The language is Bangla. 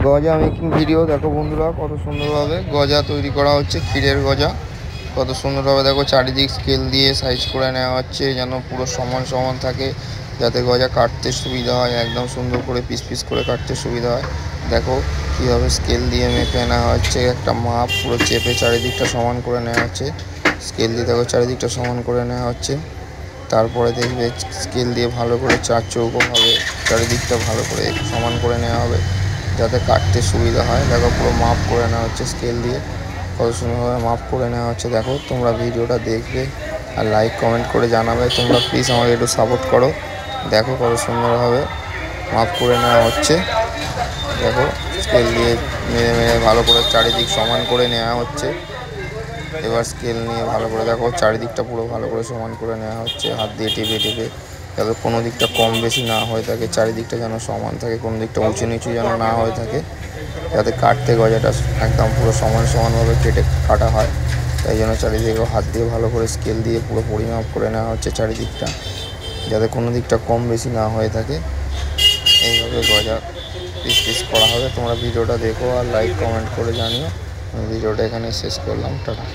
গজা মেকিং ভিডিও দেখো বন্ধুরা, কত সুন্দরভাবে গজা তৈরি করা হচ্ছে। ক্ষীরের গজা কত সুন্দরভাবে দেখো, চারিদিক স্কেল দিয়ে সাইজ করে নেওয়া হচ্ছে যেন পুরো সমান সমান থাকে, যাতে গজা কাটতে সুবিধা হয়, একদম সুন্দর করে পিস পিস করে কাটতে সুবিধা হয়। দেখো কীভাবে স্কেল দিয়ে মেপে নেওয়া হচ্ছে, একটা মাপ পুরো চেপে চারিদিকটা সমান করে নেওয়া হচ্ছে। স্কেল দিয়ে দেখো চারিদিকটা সমান করে নেওয়া হচ্ছে। তারপরে দেখবে স্কেল দিয়ে ভালো করে চার চৌকোভাবে চারিদিকটা ভালো করে সমান করে নেওয়া হবে, যাতে কাটতে সুবিধা হয়। দেখো পুরো মাপ করে নেওয়া হচ্ছে স্কেল দিয়ে, কত সুন্দরভাবে মাপ করে নেওয়া হচ্ছে। দেখো তোমরা ভিডিওটা দেখবে আর লাইক কমেন্ট করে জানাবে। তোমরা প্লিজ আমাকে একটু সাপোর্ট করো। দেখো কত সুন্দরভাবে মাপ করে নেওয়া হচ্ছে। দেখো স্কেল দিয়ে মেরে মেরে ভালো করে চারিদিক সমান করে নেওয়া হচ্ছে। এবার স্কেল নিয়ে ভালো করে দেখো চারিদিকটা পুরো ভালো করে সমান করে নেওয়া হচ্ছে, হাত দিয়ে টেপে টেপে, যাতে কোনো দিকটা কম বেশি না হয়ে থাকে, চারিদিকটা যেন সমান থাকে, কোনো দিকটা উঁচু নিচু যেন না হয়ে থাকে, যাতে কাটতে গজাটা একদম পুরো সমান সমানভাবে কেটে কাটা হয়। তাই জন্য চারিদিকে হাত দিয়ে ভালো করে স্কেল দিয়ে পুরো পরিমাপ করে নেওয়া হচ্ছে চারিদিকটা, যাতে কোনো দিকটা কম বেশি না হয়ে থাকে। এইভাবে গজা পিস পিস করা হবে। তোমরা ভিডিওটা দেখো আর লাইক কমেন্ট করে জানিও। ভিডিওটা এখানে শেষ করলাম, টাটা।